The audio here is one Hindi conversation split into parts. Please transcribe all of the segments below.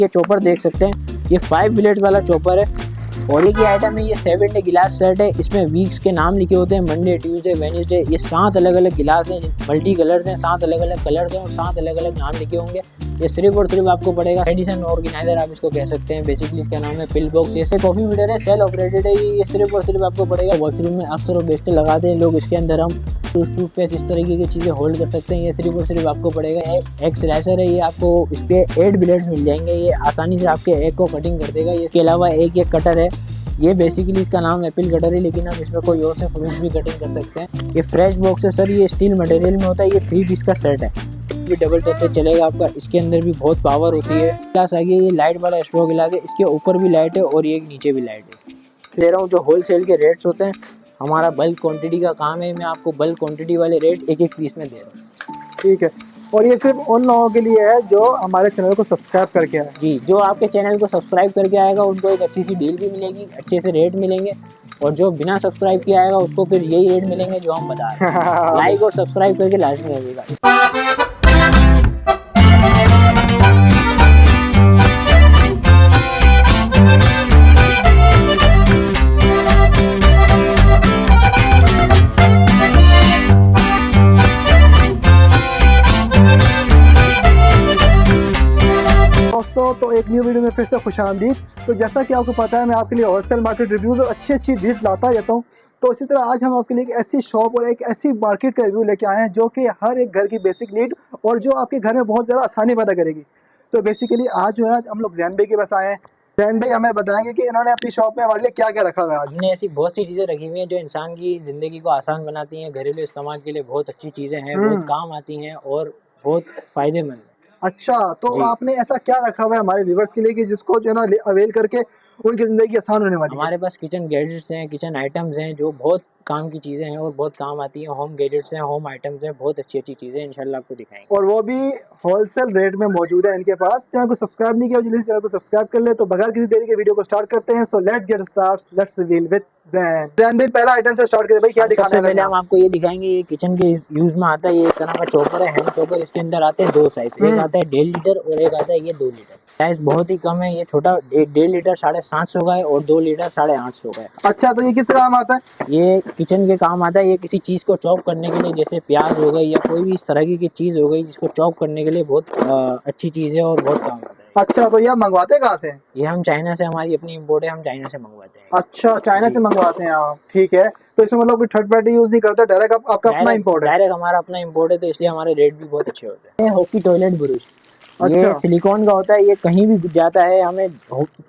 ये चॉपर देख सकते हैं, ये 5 ब्लेड वाला चॉपर है और ये आइटम है, ये 7 डे गिलास सेट है। इसमें वीक्स के नाम लिखे होते हैं, मंडे, ट्यूसडे, वेडनेसडे। ये 7 अलग अलग गिलास हैं, मल्टी कलर्स हैं, 7 अलग अलग कलर्स हैं और 7 अलग अलग नाम लिखे होंगे। ये सिर्फ और सिर्फ आपको पड़ेगा एडिशन ऑर्गेनाइजर आप इसको कह सकते हैं। बेसिकली इसका नाम है पिल बॉक्स। ये कॉफी मीटर है, सेल ऑपरेटेड है। ये सिर्फ और सिर्फ आपको पड़ेगा वॉशरूम में अक्सर और बेस्टर लगाते हैं लोग। इसके अंदर हम टूथपेस्ट इस तरीके की चीज़ें होल्ड कर सकते हैं। ये सिर्फ और सिर्फ आपको पड़ेगा एक स्लाइसर है, ये आपको इस पे 8 ब्लेड्स मिल जाएंगे। ये आसानी से आपके एग को कटिंग कर देगा। इसके अलावा एक ये कटर है, ये बेसिकली इसका नाम एप्पल कटर है, लेकिन आप इसमें कोई और से फ्रूट्स भी कटिंग कर सकते हैं। ये फ्रेश बॉक्स है सर, ये स्टील मटेरियल में होता है। ये 3 पीस का सेट है, ये डबल टच पे चलेगा आपका। इसके अंदर भी बहुत पावर होती है। गिलास आगे ये लाइट वाला स्ट्रॉ गिलास है, इसके ऊपर भी लाइट है और ये नीचे भी लाइट है। दे रहा हूँ जो होलसेल के रेट्स होते हैं, हमारा बल्क क्वांटिटी का काम है, मैं आपको बल्क क्वांटिटी वाले रेट एक एक पीस में दे रहा हूँ। ठीक है, और ये सिर्फ उन लोगों के लिए है जो हमारे चैनल को सब्सक्राइब करके आए। जी, जो आपके चैनल को सब्सक्राइब करके आएगा उनको एक अच्छी सी डील भी मिलेगी, अच्छे से रेट मिलेंगे। और जो बिना सब्सक्राइब किया आएगा उसको फिर यही रेट मिलेंगे जो हम बता रहे हैं। लाइक और सब्सक्राइब करके लाजमी रहिएगा। दोस्तों, तो एक न्यू वीडियो में फिर से खुशामदीद। तो जैसा कि आपको पता है, मैं आपके लिए होलसेल मार्केट रिव्यूज और अच्छी अच्छी डील्स लाता रहता हूँ। तो इसी तरह आज हम आपके लिए एक ऐसी शॉप और एक ऐसी मार्केट का रिव्यू लेके आए हैं जो कि हर एक घर की बेसिक नीड और जो आपके घर में बहुत ज़्यादा आसानी पैदा करेगी। तो बेसिकली आज जो है हम लोग जैन भाई के पास आए हैं। जैन भाई हमें बताएंगे कि इन्होंने अपनी शॉप में हमारे लिए क्या क्या रखा हुआ है। आज हमने ऐसी बहुत सी चीज़ें रखी हुई हैं जो इंसान की ज़िंदगी को आसान बनाती हैं, घरेलू इस्तेमाल के लिए बहुत अच्छी चीज़ें हैं, बहुत काम आती हैं और बहुत फ़ायदेमंद हैं। अच्छा, तो आपने ऐसा क्या रखा हुआ है हमारे व्यूवर्स के लिए कि जिसको जो है ना अवेल करके उनकी ज़िंदगी आसान होने वाली है? हमारे पास किचन गैजेट्स हैं, किचन आइटम्स हैं जो बहुत काम की चीज़ें हैं और बहुत काम आती हैं। होम गैजेट्स हैं, होम आइटम्स हैं, बहुत अच्छी अच्छी चीज़ें इंशाल्लाह आपको दिखाएंगे। और वो भी होलसेल रेट में मौजूद है इनके पास। चैनल को सब्सक्राइब नहीं किया, जल्दी से चैनल को सब्सक्राइब कर ले। तो बगैर किसी देरी के वीडियो को स्टार्ट करते हैं। So let's get start, let's reveal with Jain. Jain भाई पहला आइटम से स्टार्ट करें भाई, क्या दिखाना है? सबसे पहले हम आपको ये दिखाएंगे, ये किचन के यूज में आता है। ये एक तरह का चॉपर है, हैंड चॉपर। इसके अंदर आते हैं 2 साइज, एक आता है 1.5 लीटर और एक आता है ये 2 लीटर। साइज बहुत ही कम है, ये छोटा 1.5 लीटर 750 का है और 2 लीटर 850 का है। अच्छा, तो ये किस काम आता है? ये किचन के काम आता है। ये किसी चीज़ को चॉप करने के लिए, जैसे प्याज हो गई या कोई भी इस तरह की चीज़ हो गई जिसको चॉप करने के लिए बहुत अच्छी चीज़ है और बहुत काम आता है। अच्छा, तो ये आप मंगवाते कहाँ से? ये हम चाइना से, हमारी अपनी इम्पोर्ट है, हम चाइना से मंगवाते हैं। अच्छा, चाइना से मंगवाते हैं आप, ठीक है। तो इसमें मतलब कोई थर्ड पार्टी यूज नहीं करता, डायरेक्ट आपका अपना इंपोर्ट है? डायरेक्ट हमारा अपना इम्पोर्ट है, तो इसलिए हमारे रेट भी बहुत अच्छे होते हैं। हॉकी टॉयलेट ब्रश, ये अच्छा। सिलिकॉन का होता है। ये कहीं भी जाता है, हमें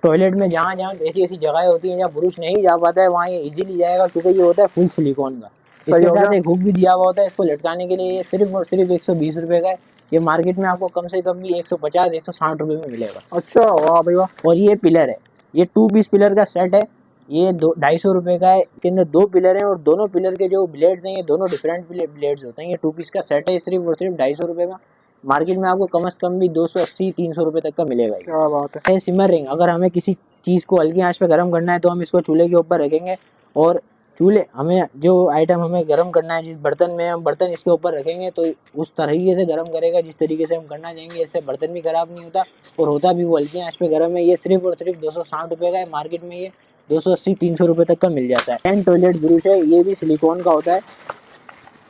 टॉयलेट में जहाँ जहाँ ऐसी ऐसी जगह होती है जहाँ ब्रश नहीं जा पाता है वहाँ ये इजीली जाएगा, क्योंकि ये होता है फुल सिलिकॉन का। इसके साथ एक हुक भी दिया हुआ होता है इसको लटकाने के लिए। ये सिर्फ और सिर्फ 120 रुपये का है। ये मार्केट में आपको कम से कम भी 150-160 रुपये में मिलेगा। अच्छा, वाह भाई वाह। और ये पिलर है, ये 2 पीस पिलर का सेट है। ये 250 रुपये का है। इसके अंदर 2 पिलर हैं और दोनों पिलर के जो ब्लेड्स हैं ये दोनों डिफरेंट ब्लेड्स होते हैं। ये 2 पीस का सेट है, सिर्फ और सिर्फ 250 रुपये का। मार्केट में आपको कम से कम भी 280-300 रुपये तक का मिलेगा। क्या बात है। सिमर रिंग, अगर हमें किसी चीज़ को हल्की आंच पे गर्म करना है तो हम इसको चूल्हे के ऊपर रखेंगे और चूल्हे हमें जो आइटम हमें गर्म करना है, जिस बर्तन में हम बर्तन इसके ऊपर रखेंगे तो उस तरीके से गर्म करेगा जिस तरीके से हम करना चाहेंगे। इससे बर्तन भी ख़राब नहीं होता और होता भी वो हल्की आंच पे गर्म है। ये सिर्फ और सिर्फ 260 रुपये का है। मार्केट में ये 280-300 रुपये तक का मिल जाता है। हैंड टॉयलेट ब्रश है, ये भी सिलिकॉन का होता है।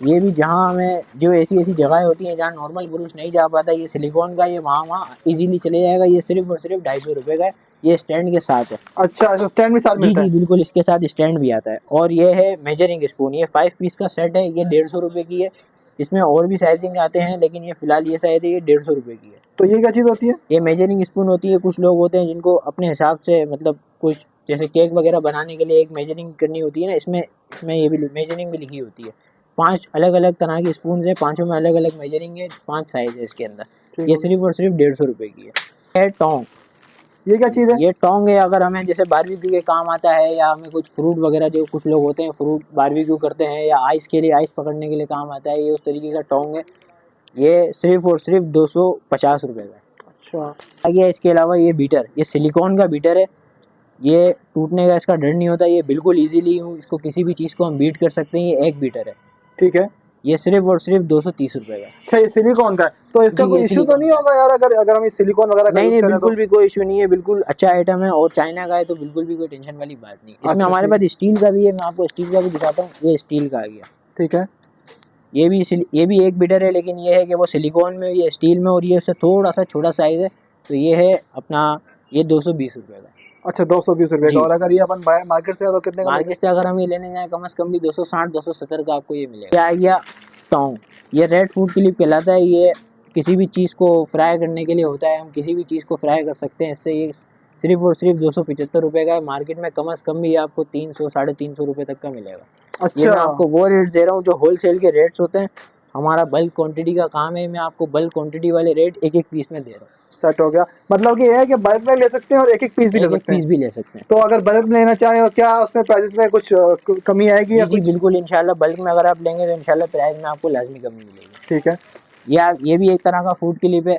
ये भी जहाँ हमें जो ऐसी जगह होती हैं जहाँ नॉर्मल ब्रश नहीं जा पाता, ये सिलिकॉन का, ये वहाँ इजीली चले जाएगा। ये सिर्फ और सिर्फ 250 रुपये का है। ये स्टैंड के साथ है। अच्छा, स्टैंड भी साथ मिलता है? जी बिल्कुल, इसके साथ स्टैंड भी आता है। और ये है मेजरिंग स्पून, ये 5 पीस का सेट है। ये 150 रुपये की है। इसमें और भी साइजिंग आते हैं, लेकिन ये फिलहाल ये साइज है, ये 150 रुपये की है। तो ये क्या चीज़ होती है? ये मेजरिंग स्पून होती है। कुछ लोग होते हैं जिनको अपने हिसाब से, मतलब कुछ जैसे केक वगैरह बनाने के लिए एक मेजरिंग करनी होती है ना, इसमें ये भी मेजरिंग भी लिखी होती है। 5 अलग अलग तरह की स्पून है, 5 में अलग अलग मेजरिंग है, 5 साइज है इसके अंदर। ये सिर्फ और सिर्फ 150 रुपये की है। टोंग, ये क्या चीज़ है? ये टोंग है, अगर हमें जैसे बारबेक्यू के काम आता है या हमें कुछ फ्रूट वगैरह, जो कुछ लोग होते हैं फ्रूट बारबेक्यू करते हैं या आइस के लिए, आइस पकड़ने के लिए काम आता है, ये उस तरीके का टोंग है। ये सिर्फ और सिर्फ 250 रुपये का है। अच्छा, आगे इसके अलावा ये बीटर, ये सिलिकॉन का बीटर है। ये टूटने का इसका डर नहीं होता। ये बिल्कुल ईजीली इसको किसी भी चीज़ को हम बीट कर सकते हैं। ये एक बीटर है, ठीक है। ये सिर्फ और सिर्फ 230 रुपए का। अच्छा, ये सिलिकॉन का है, तो इसका जी, कोई ये इशू तो सिलिकॉन नहीं होगा यार, अगर हम ये सिलिकॉन वगैरह का नहीं यूज नहीं, करें बिल्कुल तो? भी कोई इशू नहीं है, बिल्कुल अच्छा आइटम है और चाइना का है तो बिल्कुल भी कोई टेंशन वाली बात नहीं। इसमें अच्छा, हमारे ठीक पास स्टील का भी है, मैं आपको स्टील का भी दिखाता हूँ। ये स्टील का आ गया, ठीक है। ये भी एक बीटर है, लेकिन ये है कि वो सिलिकॉन में, ये स्टील में, और ये उससे थोड़ा सा छोटा साइज है। तो ये है अपना, ये 220 रुपये का। अच्छा, 220 रुपये जी। का। और अगर ये अपन बाहर मार्केट से तो कितने का मार्केट से अगर हम ये लेने जाएं कम से कम भी 260 270 का आपको ये मिलेगा। ये आ गया टोंग, ये रेड फूड क्लिप कहलाता है। ये किसी भी चीज़ को फ्राई करने के लिए होता है, हम किसी भी चीज़ को फ्राई कर सकते हैं इससे। ये सिर्फ और सिर्फ 275 रुपये का है। मार्केट में कम से कम भी आपको 300 350 रुपये तक का मिलेगा। ये मैं अच्छा, आपको वो रेट दे रहा हूँ जो होलसेल के रेट्स होते हैं। हमारा बल्क क्वांटिटी का काम है, मैं आपको बल्क क्वांटिटी वाले रेट एक एक पीस में दे रहा हूँ। सेट हो गया। मतलब कि ये है कि बल्क में ले सकते हैं और एक एक पीस भी ले एक एक सकते हैं। पीस भी ले सकते हैं। तो अगर बल्क में लेना चाहें, और क्या उसमें प्राइसेस में कुछ कमी आएगी या जी जी कुछ? बिल्कुल, इंशाल्लाह बल्क में अगर आप लेंगे तो इंशाल्लाह प्राइस में आपको लाजमी कमी मिलेगी। ठीक है। ये भी एक तरह का फूड क्लिप है।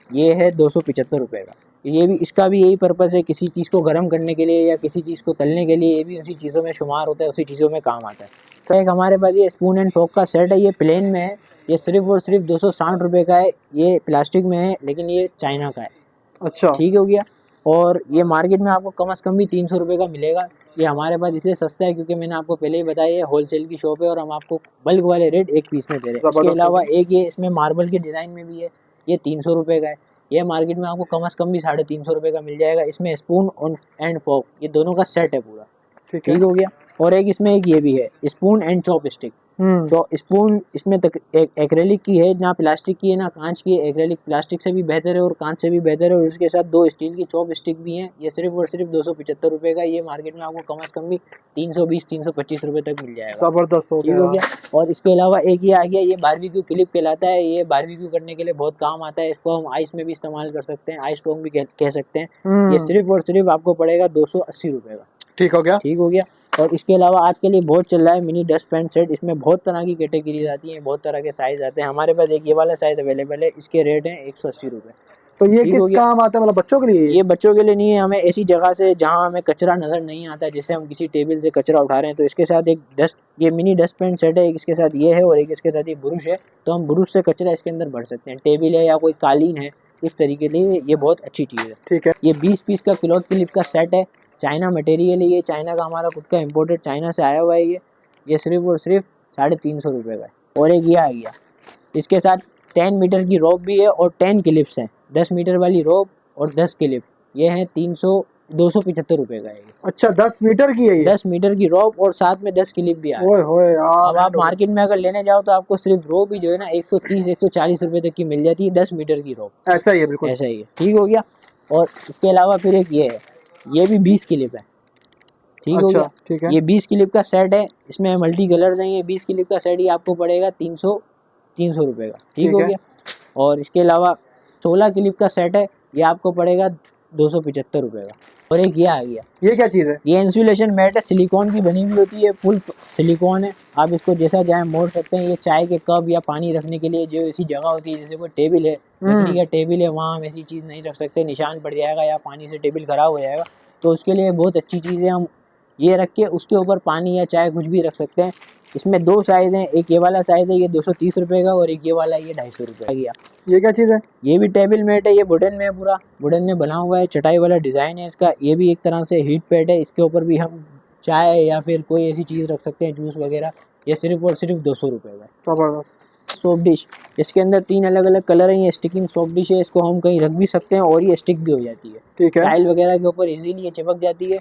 ये है 275 रुपये का। ये भी, इसका भी यही पर्पज़ है, किसी चीज़ को गर्म करने के लिए या किसी चीज़ को तलने के लिए। ये भी उसी चीज़ों में शुमार होता है, उसी चीज़ों में काम आता है। तो एक हमारे पास ये स्पून एंड फोक का सेट है, ये प्लेन में है। ये सिर्फ और सिर्फ 260 रुपये का है। ये प्लास्टिक में है लेकिन ये चाइना का है। अच्छा, ठीक हो गया। और ये मार्केट में आपको कम से कम भी 300 रुपये का मिलेगा। ये हमारे पास इसलिए सस्ता है क्योंकि मैंने आपको पहले ही बताया ये होलसेल की शॉप है और हम आपको बल्क वाले रेट एक पीस में दे रहे हैं। इसके जबरदस्त। अलावा एक ये इसमें मार्बल के डिज़ाइन में भी है, ये 300 रुपये का है। ये मार्केट में आपको कम से कम भी 350 रुपये का मिल जाएगा। इसमें स्पून एंड फोक ये दोनों का सेट है पूरा। ठीक है। ठीक हो गया। और एक इसमें एक ये भी है, स्पून एंड चॉप स्टिक। तो स्पून इसमें तक एक्रेलिक की है, ना प्लास्टिक की है ना कांच की है। एक्रेलिक प्लास्टिक से भी बेहतर है और कांच से भी बेहतर है, और इसके साथ 2 स्टील की चॉप स्टिक भी हैं। ये सिर्फ और सिर्फ 275 रुपये का। ये मार्केट में आपको कम से कम भी 320 325 रुपये तक मिल जाएगा। जबरदस्त हो ठीक हो गया। गया। और इसके अलावा एक ये आ गया, ये बारबेक्यू क्लिप कहलाता है। ये बारबेक्यू करने के लिए बहुत काम आता है। इसको हम आइस में भी इस्तेमाल कर सकते हैं, आइस टोंग भी कह सकते हैं। ये सिर्फ और सिर्फ आपको पड़ेगा 280 रुपये का। ठीक हो गया। ठीक हो गया। और इसके अलावा आजकल ये बहुत चल रहा है मिनी डस्ट पैन सेट। इसमें बहुत तरह की कैटेगरीज आती हैं, बहुत तरह के साइज़ आते हैं। हमारे पास एक ये वाला साइज़ अवेलेबल है, इसके रेट हैं 180 रुपये। तो ये ठीक हो किस गया। काम आता है, मतलब बच्चों के लिए? ये बच्चों के लिए नहीं है, हमें ऐसी जगह से जहाँ हमें कचरा नज़र नहीं आता, जैसे हम किसी टेबल से कचरा उठा रहे हैं तो इसके साथ ये मिनी डस्ट पैन सेट है। एक इसके साथ ये है और एक इसके साथ ये ब्रुश है। तो हम ब्रुश से कचरा इसके अंदर भर सकते हैं। टेबल है या कोई कालीन है, इस तरीके से ये बहुत अच्छी चीज़ है। ठीक है। ये 20 पीस का क्लॉथ क्लिप का सेट है। चाइना मटेरियल है ये, चाइना का हमारा खुद का इम्पोर्टेड चाइना से आया हुआ है ये सिर्फ और सिर्फ 350 रुपये का है। और एक ये आ गया, इसके साथ 10 मीटर की रोप भी है और 10 क्लिप्स हैं। 10 मीटर वाली रोप और 10 क्लिप, ये हैं 275 रुपये का है ये। अच्छा, 10 मीटर की है ये? 10 मीटर की रोप और साथ में 10 क्लिप भी आ ओए होए यार। अब आप मार्केट में अगर लेने जाओ तो आपको सिर्फ रोप ही जो है ना 130 140 रुपये तक की मिल जाती है। 10 मीटर की रोप ऐसा ही है, बिल्कुल ऐसा ही है। ठीक हो गया। और इसके अलावा फिर एक ये है, ये भी 20 क्लिप है। ठीक हो गया। ठीक है। ये 20 क्लिप का सेट है, इसमें मल्टी कलर्स हैं। ये 20 क्लिप का सेट ये आपको पड़ेगा 300 रुपये का। ठीक हो है। गया। और इसके अलावा 16 क्लिप का सेट है, ये आपको पड़ेगा 275 रुपये का। और एक ये आ गया, ये क्या चीज़ है? ये इंसुलेशन मैट है, सिलिकॉन की बनी हुई होती है, फुल सिलिकॉन है। आप इसको जैसा चाहे मोड़ सकते हैं। ये चाय के कप या पानी रखने के लिए जो ऐसी जगह होती है, जैसे कोई टेबल है, लकड़ी का टेबल है, वहाँ हम ऐसी चीज़ नहीं रख सकते, निशान पड़ जाएगा या पानी से टेबल ख़राब हो जाएगा। तो उसके लिए बहुत अच्छी चीज़ है। हम ये रख के उसके ऊपर पानी या चाय कुछ भी रख सकते हैं। इसमें 2 साइज़ हैं, एक ये वाला साइज़ है, ये 230 रुपये का, और एक ये वाला, ये 250 रुपये का गया। ये क्या चीज़ है? ये भी टेबल मैट है, ये वुडन में है, पूरा वुडन में बना हुआ है, चटाई वाला डिज़ाइन है इसका। ये भी एक तरह से हीट पैड है, इसके ऊपर भी हम चाय या फिर कोई ऐसी चीज़ रख सकते हैं, जूस वगैरह। ये सिर्फ और सिर्फ 200 रुपये का है। ज़बरदस्त। सोप डिश, इसके अंदर 3 अलग अलग कलर हैं। ये स्टिकिंग सोप डिश है, इसको हम कहीं रख भी सकते हैं और ये स्टिक भी हो जाती है। ठीक है। टाइल वगैरह के ऊपर इजीली ये चिपक जाती है।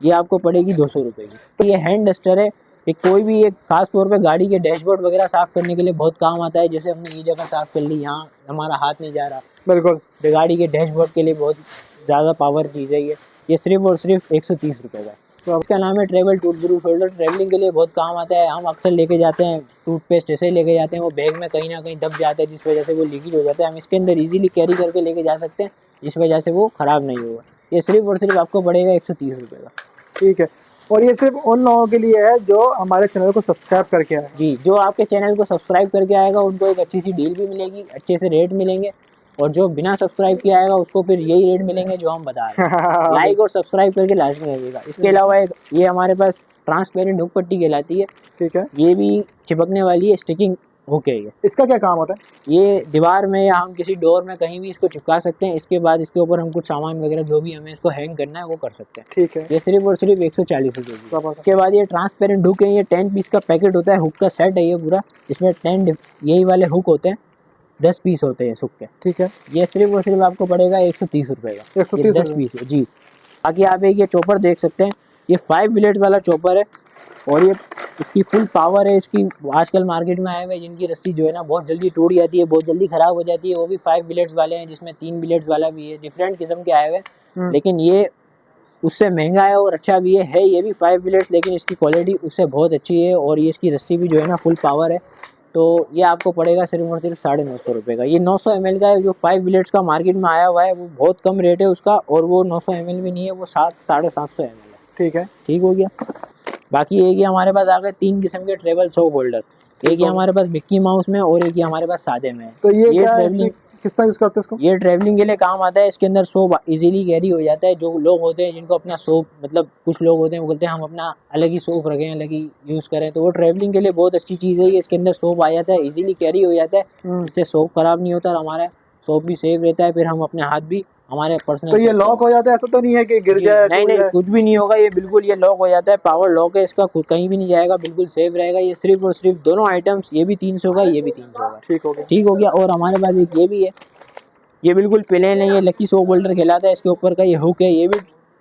ये आपको पड़ेगी 200 रुपये की। ये हैंड डस्टर है, एक कोई भी एक खास तौर पे गाड़ी के डैशबोर्ड वगैरह साफ़ करने के लिए बहुत काम आता है। जैसे हमने ये जगह साफ़ कर ली, यहाँ हमारा हाथ नहीं जा रहा, बिल्कुल। तो गाड़ी के डैशबोर्ड के लिए बहुत ज़्यादा पावर चीज़ है ये सिर्फ और सिर्फ 130 रुपये का है। तो इसका नाम है travel tooth brush holder. Travelling के लिए बहुत काम आता है। हम अक्सर लेके जाते हैं टूथपेस्ट, ऐसे ही लेके जाते हैं, वो बैग में कहीं ना कहीं दब जाता है, जिस वजह से वो लीकेज हो जाता है। हम इसके अंदर इजीली कैरी करके लेके जा सकते हैं, जिस वजह से वो ख़राब नहीं होगा। ये सिर्फ और सिर्फ आपको पड़ेगा 130 रुपये का। ठीक है। और ये सिर्फ उन लोगों के लिए है जो हमारे चैनल को सब्सक्राइब करके आए। जी, जो आपके चैनल को सब्सक्राइब करके आएगा उनको एक अच्छी सी डील भी मिलेगी, अच्छे से रेट मिलेंगे। और जो बिना सब्सक्राइब किया आएगा उसको फिर यही रेट मिलेंगे जो हम बता रहे हैं। लाइक और सब्सक्राइब करके लाजमी रहिएगा। इसके अलावा एक ये हमारे पास ट्रांसपेरेंट हुक पट्टी कहलाती है। ठीक है। ये भी चिपकने वाली है, स्टिकिंग हुक है ये। इसका क्या काम होता है? ये दीवार में या हम किसी डोर में कहीं भी इसको चिपका सकते हैं। इसके बाद इसके ऊपर हम कुछ सामान वगैरह जो भी हमें इसको हैंग करना है वो कर सकते हैं। ठीक है। ये सिर्फ और सिर्फ 140 रुपये की। क्या उसके बाद ये ट्रांसपेरेंट हुक है, ये 10 पीस का पैकेट होता है, हुक का सेट है ये पूरा। इसमें 10 यही वाले हुक होते हैं, 10 पीस होते हैं इस हुक के। ठीक है। ये सिर्फ और सिर्फ आपको पड़ेगा 130 रुपये का। 130 10 पीस है जी। बाकी आप एक ये चॉपर देख सकते हैं, ये 5 ब्लेड वाला चॉपर है और ये इसकी फुल पावर है। इसकी आजकल मार्केट में आए हुए जिनकी रस्सी जो है ना बहुत जल्दी टूट जाती है, बहुत जल्दी ख़राब हो जाती है, वो भी 5 ब्लेड्स वाले हैं, जिसमें 3 ब्लेड्स वाला भी है। डिफरेंट किस्म के आए हुए हैं, लेकिन ये उससे महंगा है और अच्छा भी है। ये भी 5 ब्लेड्स, लेकिन इसकी क्वालिटी उससे बहुत अच्छी है और ये इसकी रस्सी भी जो है ना फुल पावर है। तो ये आपको पड़ेगा सिर्फ और सिर्फ 950 रुपये का। ये 900 ml का है। जो 5 ब्लेड्स का मार्केट में आया हुआ है वो बहुत कम रेट है उसका, और वो 900 ml भी नहीं है, वो 750 ml है। ठीक है। ठीक हो गया। बाकी एक ही हमारे पास आ गए 3 किस्म के ट्रेवल सोप होल्डर। एक ही हमारे पास मिक्की माउस में और एक ही हमारे पास सादे में है। तो ये क्या है, ट्रेवलिंग किस तरह यूज़ करते हैं इसको? ये ट्रैवलिंग के लिए काम आता है। इसके अंदर सोप इजीली कैरी हो जाता है। जो लोग होते हैं जिनको अपना सोप, मतलब कुछ लोग होते हैं वो बोलते हैं हम अपना अलग ही सोप रखें, अलग ही यूज़ करें, तो वो ट्रैवलिंग के लिए बहुत अच्छी चीज़ है। ये इसके अंदर सोप आ जाता है, इजीली कैरी हो जाता है। इससे सोप खराब नहीं होता और हमारा सोप भी सेफ रहता है। फिर हम अपने हाथ भी हमारे पर्सनल। तो ये लॉक हो जाता है, ऐसा तो नहीं है कि गिर जाए? नहीं नहीं, कुछ भी नहीं होगा। ये बिल्कुल ये लॉक हो जाता है, पावर लॉक है इसका, कहीं भी नहीं जाएगा, बिल्कुल सेफ रहेगा। ये सिर्फ और सिर्फ दोनों आइटम्स, ये भी 300 का, ये भी 300 का। ठीक हो गया। ठीक हो गया। और हमारे पास एक ये भी है, ये बिल्कुल प्लेन है, ये लकी सोप होल्डर कहलाता है। इसके ऊपर का ये हुक है, ये भी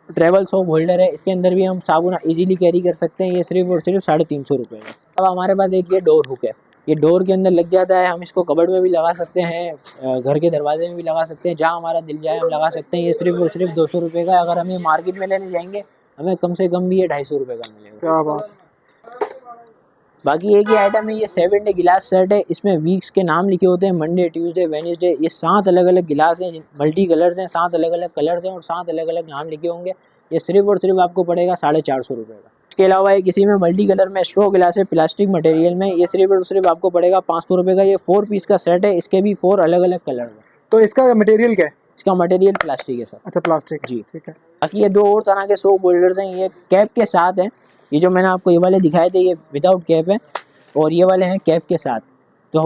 ट्रेवल सोप होल्डर है। इसके अंदर भी हम साबुन इजीली कैरी कर सकते हैं। ये सिर्फ और सिर्फ 350 रुपये में। अब हमारे पास एक ये डोर हुक है, ये डोर के अंदर लग जाता है। हम इसको कबर्ड में भी लगा सकते हैं, घर के दरवाजे में भी लगा सकते हैं, जहाँ हमारा दिल जाए हम लगा सकते हैं। ये सिर्फ और सिर्फ 200 रुपये का। अगर हम ये मार्केट में लेने जाएंगे हमें कम से कम भी ये 250 रुपये का मिलेगा। क्या बात। बाकी एक ही आइटम है, ये 7 डे गिलास सेट है। इसमें वीक्स के नाम लिखे होते हैं, मंडे, ट्यूसडे, वेडनेसडे। ये 7 अलग अलग गिलास हैं, मल्टी कलर्स हैं, 7 अलग अलग कलर्स हैं और 7 अलग अलग नाम लिखे होंगे। ये सिर्फ और सिर्फ आपको पड़ेगा 450 रुपये का। इसके अलावा ये किसी में मल्टी कलर में स्ट्रॉ गिलास है, प्लास्टिक मटेरियल में, ये सिर्फ और सिर्फ आपको पड़ेगा 500 रुपये का। ये 4 पीस का सेट है, इसके भी 4 अलग अलग कलर हैं। तो इसका मटेरियल क्या है? इसका मटेरियल प्लास्टिक है सर। अच्छा, प्लास्टिक जी। ठीक है। बाकी ये 2 और तरह के सोप होल्डर्स हैं, ये कैप के साथ हैं। ये जो मैंने आपको ये वाले दिखाए थे ये विदाउट कैप है, और ये वाले हैं कैप के साथ। तो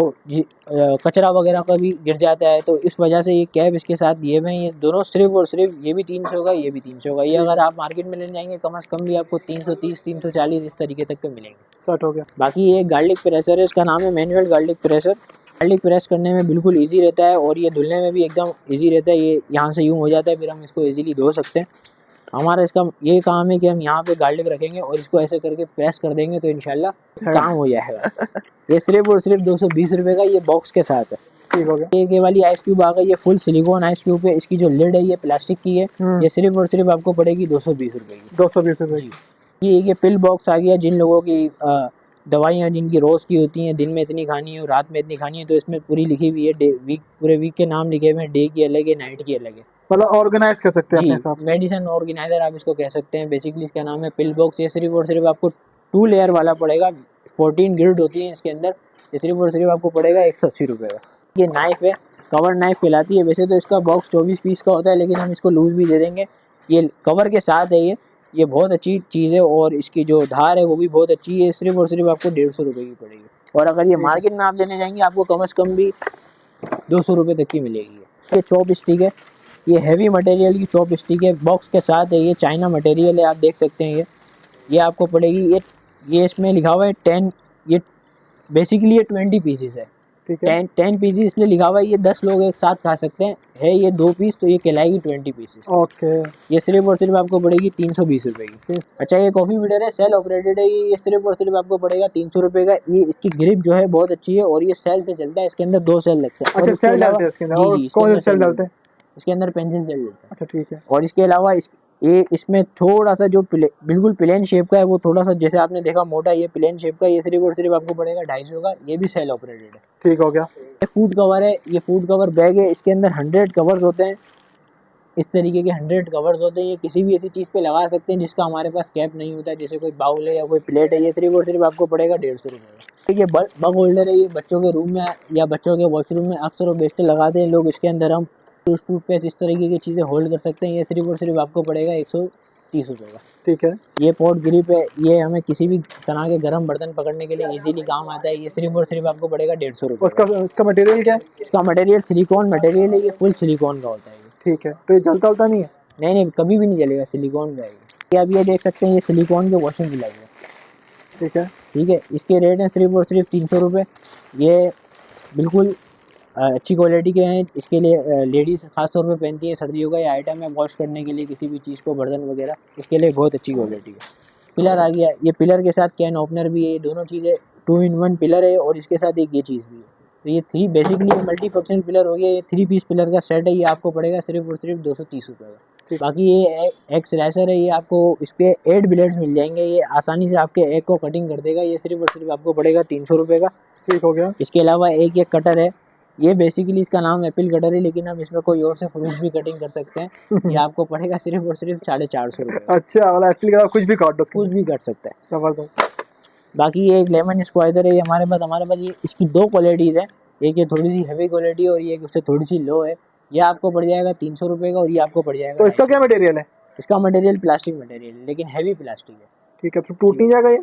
कचरा वगैरह का भी गिर जाता है, तो इस वजह से ये कैप इसके साथ दिए हुए हैं। ये दोनों सिर्फ और सिर्फ, ये भी 300 का, ये भी 300 का। ये अगर आप मार्केट में लेने जाएंगे कम से कम भी आपको 330, 340 इस तरीके तक के मिलेंगे। सेट हो गया। बाकी ये गार्लिक प्रेसर है, इसका नाम है manual garlic pressure. Garlic press करने में बिल्कुल ईजी रहता है और ये धुलने में भी एकदम ईजी रहता है। ये यहाँ से यूँ हो जाता है, फिर हम इसको ईजीली धो सकते हैं। हमारा इसका ये काम है कि हम यहाँ पे गार्लिक रखेंगे और इसको ऐसे करके प्रेस कर देंगे तो इंशाल्लाह काम हो जाएगा। ये सिर्फ और सिर्फ 220 रुपये का, ये बॉक्स के साथ है। ठीक हो गया। ये वाली आइस क्यूब आ गई, ये फुल सिलिकॉन आइस क्यूब है। इसकी जो लिड है ये प्लास्टिक की है। ये सिर्फ और सिर्फ आपको पड़ेगी 220 रुपये की। 220 रुपये की। ये पिल बॉक्स आ गया, जिन लोगों की दवाइयाँ जिनकी रोज़ की होती हैं, दिन में इतनी खानी है और रात में इतनी खानी है, तो इसमें पूरी लिखी हुई है, पूरे वीक के नाम लिखे हुए हैं। डे की अलग है, नाइट की अलग है, मतलब ऑर्गेनाइज कर सकते हैं अपने हिसाब से। मेडिसिन ऑर्गेनाइजर आप इसको कह सकते हैं। बेसिकली इसका नाम है पिल बॉक्स। ये सिर्फ और सिर्फ आपको 2 लेयर वाला पड़ेगा, 14 ग्रिड होती है इसके अंदर। ये सिर्फ और सिर्फ आपको पड़ेगा 180 रुपये का। ये नाइफ है, कवर नाइफ कहलाती है। वैसे तो इसका बॉक्स 24 पीस का होता है, लेकिन हम इसको लूज़ भी दे देंगे। ये कवर के साथ है, ये बहुत अच्छी चीज़ है और इसकी जो धार है वो भी बहुत अच्छी है। सिर्फ और सिर्फ आपको 150 रुपये की पड़ेगी, और अगर ये मार्केट में आप लेने जाएंगे आपको कम से कम भी 200 रुपये तक की मिलेगी। ये चॉप स्टिक है, ये हैवी मटेरियल की चॉप स्टिक है, बॉक्स के साथ है। ये चाइना मटेरियल है, आप देख सकते हैं। ये आपको पड़ेगी, ये इसमें लिखा हुआ है 10, ये बेसिकली ये 20 पीसेस है। 10 पीसेस इसलिए लिखा हुआ है, ये 10 लोग एक साथ खा सकते हैं। है ये 2 पीस, तो ये कहलाएगी 20 पीसेस। ओके। ये सिर्फ और सिर्फ आपको पड़ेगी 320 रुपये की। अच्छा, ये कॉफ़ी बीटर है, सेल ऑपरेटेड है। ये सिर्फ और सिर्फ आपको पड़ेगा 300 रुपये का। ये इसकी ग्रिप जो है बहुत अच्छी है और ये सेल से चलता है। इसके अंदर 2 सेल लगते हैं। अच्छा, सेल डालते हैं इसके अंदर? और कौन से सेल डालते हैं? इसके अंदर पेंसिल सेल डालते हैं। अच्छा, ठीक है। और इसके अलावा इसमें थोड़ा सा जो बिल्कुल प्लेन शेप का है, वो थोड़ा सा जैसे आपने देखा मोटा, ये प्लेन शेप का, ये सिर्फ और सिर्फ आपको पड़ेगा 250 का। ये भी सेल ऑपरेटेड है। ठीक हो गया। ये फूड कवर है, ये फूड कवर बैग है। इसके अंदर 100 कवर्स होते हैं, इस तरीके के 100 कवर्स होते हैं। ये किसी भी ऐसी चीज़ पे लगा सकते हैं जिसका हमारे पास कैप नहीं होता, जैसे कोई बाउल है या कोई प्लेट है। ये सिर्फ और सिर्फ आपको पड़ेगा 150 रुपये का। ये बग होल्डर है, ये बच्चों के रूम में या बच्चों के वॉशरूम में अक्सर और बेशतर लगाते हैं लोग। इसके अंदर हम टूथपेस्ट इस तरीके की चीज़ें होल्ड कर सकते हैं। ये सिर्फ और सिर्फ आपको पड़ेगा 30 रुपये का। ठीक है। ये पॉट ग्रिप है, ये हमें किसी भी तरह के गर्म बर्तन पकड़ने के लिए इजीली काम आता है। ये सिर्फ और सिर्फ आपको पड़ेगा 150 रुपये। उसका मटेरियल क्या है? इसका मटेरियल सिलिकॉन मटेरियल है, ये फुल सिलिकॉन का होता है ये। ठीक है, तो ये जलता नहीं है? नहीं, कभी भी नहीं जलेगा, सिलिकॉन का है ये। आप ये देख सकते हैं, ये सिलिकॉन के वॉशिंग ग्लव्स है। ठीक है। ठीक है, इसके रेट हैं सिर्फ और सिर्फ 300 रुपये। ये बिल्कुल अच्छी क्वालिटी के हैं। इसके लिए लेडीज़ खास तौर पे पहनती है, सर्दियों का ये आइटम है वॉश करने के लिए, किसी भी चीज़ को, बर्तन वगैरह, इसके लिए बहुत अच्छी क्वालिटी है। पिलर आ गया, ये पिलर के साथ कैन ओपनर भी है। ये दोनों चीज़ें 2 in 1 पिलर है और इसके साथ एक ये चीज़ भी है। तो ये 3 बेसिकली मल्टी फंक्शन पिलर हो गया। ये 3 पीस पिलर का सेट है, ये आपको पड़ेगा सिर्फ और सिर्फ 230 रुपये का। बाकी ये एक स्लाइसर है, ये आपको इसके 8 ब्लेड्स मिल जाएंगे। ये आसानी से आपके एग को कटिंग कर देगा। ये सिर्फ और सिर्फ आपको पड़ेगा 300 रुपये का। ठीक हो गया। इसके अलावा एक ये कटर है, ये बेसिकली इसका नाम एप्पल कटर है, लेकिन हम इसमें कोई और से फ्रूट भी कटिंग कर सकते हैं। ये आपको पड़ेगा सिर्फ और सिर्फ 450 रुपये। अच्छा, वाला एप्पल का कुछ भी काट दो, कुछ भी कट सकता है। जबरदस्त। बाकी ये एक लेमन स्क्वाइजर है, ये हमारे पास ये इसकी 2 क्वालिटीज़ हैं। एक ये थोड़ी सी हैवी क्वालिटी और ये उससे थोड़ी सी लो है। ये आपको पड़ जाएगा 300 रुपये का और ये आपको पड़ जाएगा। तो इसका क्या मटेरियल है? इसका मटेरियल प्लास्टिक मटेरियल है, लेकिन हैवी प्लास्टिक है। ठीक है, तो टूट नहीं जाएगा? ये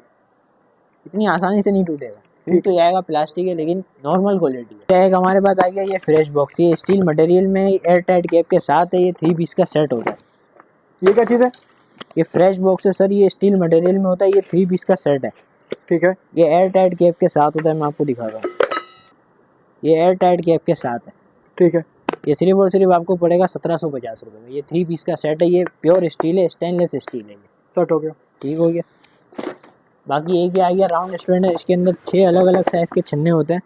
इतनी आसानी से नहीं टूटेगा, टूट तो जाएगा, प्लास्टिक है लेकिन नॉर्मल क्वालिटी है। एक हमारे पास आ गया ये फ्रेश बॉक्स, ये स्टील मटेरियल में एयर टाइट कैप के साथ है। ये 3 पीस का सेट होता है। ये क्या चीज़ है? ये फ्रेश बॉक्स है सर, ये स्टील मटेरियल में होता है। ये 3 पीस का सेट है। ठीक है। ये एयर टाइट कैप के साथ होता है, मैं आपको दिखा रहा हूँ। ये एयर टाइट कैप के साथ है। ठीक है। ये सिर्फ और सिर्फ आपको पड़ेगा 1750 रुपये में। ये 3 पीस का सेट है। ये प्योर स्टील है, स्टेनलेस स्टील है। ये सेट हो गया। ठीक हो गया। बाकी एक ये आ गया राउंड स्टैंड है। इसके अंदर 6 अलग अलग साइज़ के छन्ने होते हैं,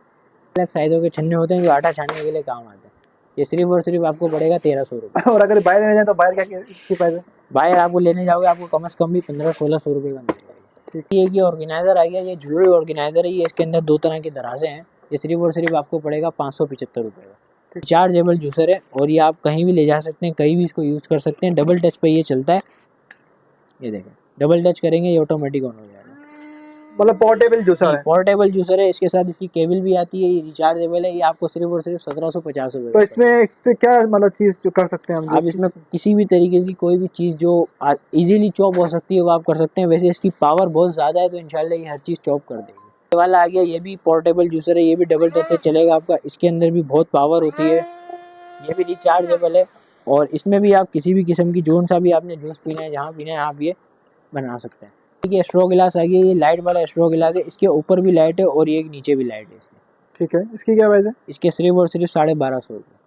अलग साइज़ों के छन्ने होते हैं जो आटा छानने के लिए काम आते हैं। ये सिर्फ और सिर्फ आपको पड़ेगा 1300 रुपये। और अगर बाहर लेने जाए तो बाहर क्या प्राइस है? बाहर आपको लेने जाओगे आपको कम से कम भी 1500-1600 रुपये का मिलेगा। ठीक है। ये ऑर्गेनाइज़र आ गया, ये ज्वेलरी ऑर्गेनाइज़र है। ये इसके अंदर 2 तरह की दराज़ें हैं। ये सिर्फ और सिर्फ आपको पड़ेगा 575 रुपये का। चार्जेबल जूसर है और ये आप कहीं भी ले जा सकते हैं, कहीं भी इसको यूज़ कर सकते हैं। डबल टच पे ये चलता है। ये देखें, डबल टच करेंगे ये ऑटोमेटिक ऑन हो जाएगा। मतलब पोर्टेबल जूसर है? पोर्टेबल जूसर है। इसके साथ इसकी केबल भी आती है, ये रिचार्जेबल है। ये आपको सिर्फ और सिर्फ 1750 रुपये। तो इसमें इससे क्या मतलब चीज़ जो कर सकते हैं हम? आप इसमें किसी भी तरीके की कोई भी चीज़ जो इजीली चॉप हो सकती है वो आप कर सकते हैं। वैसे इसकी पावर बहुत ज़्यादा है, तो इंशाल्लाह ये हर चीज़ चॉप कर देगी। ये वाला आ गया, ये भी पोर्टेबल जूसर है। ये भी डबल टच पे चलेगा आपका। इसके अंदर भी बहुत पावर होती है। ये भी रिचार्जेबल है और इसमें भी आप किसी भी किस्म की जोन सा भी आपने जूस पीना है, जहाँ पीना है आप ये बना सकते हैं। ठीक है। स्ट्रॉ गिलास आ गया, ये लाइट वाला स्ट्रॉ गिलास है। इसके ऊपर भी लाइट है और ये नीचे भी लाइट है इसमें। ठीक है। इसकी क्या प्राइस है? इसके सिर्फ और सिर्फ 1250 रुपये।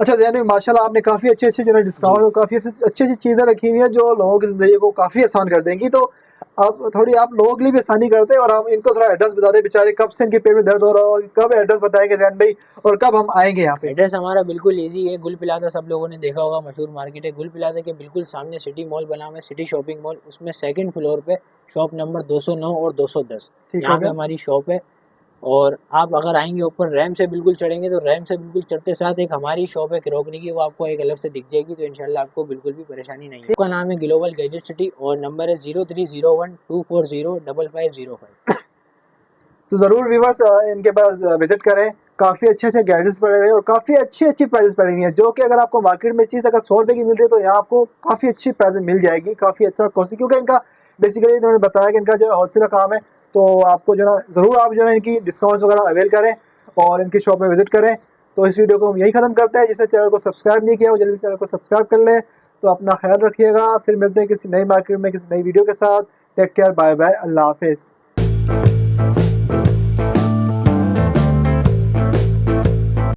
अच्छा यानी माशाल्लाह आपने काफ़ी अच्छे जो है डिस्काउंट और काफ़ी अच्छी चीज़ें रखी हुई हैं जो लोगों की ज़िंदगी को काफ़ी आसान कर देंगी। तो आप थोड़ी आप लोगों के लिए भी आसानी करते हैं और हम इनको थोड़ा एड्रेस बता दें, बेचारे कब से इनके पेट में दर्द हो रहा हो, कब एड्रेस बताएंगे जैन भाई और कब हम आएंगे यहाँ पे? एड्रेस हमारा बिल्कुल ईजी है। गुल प्लाजा सब लोगों ने देखा होगा, मशहूर मार्केट है। गुल प्लाजा के बिल्कुल सामने सिटी मॉल बना हुआ है, सिटी शॉपिंग मॉल। उसमें 2nd फ्लोर पे शॉप नंबर 209 और 210 यहाँ पे हमारी शॉप है। और आप अगर आएंगे ऊपर रैम से बिल्कुल चढ़ेंगे तो रैम से बिल्कुल चढ़ते साथ एक हमारी शॉप है किरोकनी की, वो आपको एक अलग से दिख जाएगी। तो इंशाल्लाह आपको बिल्कुल भी परेशानी नहीं है। उसका नाम है ग्लोबल गैजेट सिटी और नंबर है 0301240505। तो ज़रूर व्यूअर्स इनके पास विजिट करें। काफ़ी अच्छे गैजेट्स पड़े हुए हैं और काफ़ी अच्छी प्राइसेस पड़ी हुई हैं, जो कि अगर आपको मार्केट में चीज़ अगर 100 रुपये की मिल रही है तो यहाँ आपको काफ़ी अच्छी प्राइस मिल जाएगी, काफ़ी अच्छा कॉस्ट। क्योंकि इनका बेसिकली इन्होंने बताया कि इनका जो होलसेल का काम है, तो आपको जो ना ज़रूर आप जो है इनकी डिस्काउंट्स वगैरह अवेल करें और इनकी शॉप में विजिट करें। तो इस वीडियो को हम यही ख़त्म करते हैं। जिसने चैनल को सब्सक्राइब नहीं किया वो जल्दी से चैनल को सब्सक्राइब कर लें। तो अपना ख्याल रखिएगा, फिर मिलते हैं किसी नई मार्केट में किसी नई वीडियो के साथ। टेक केयर, बाय बाय, अल्लाह हाफिज़।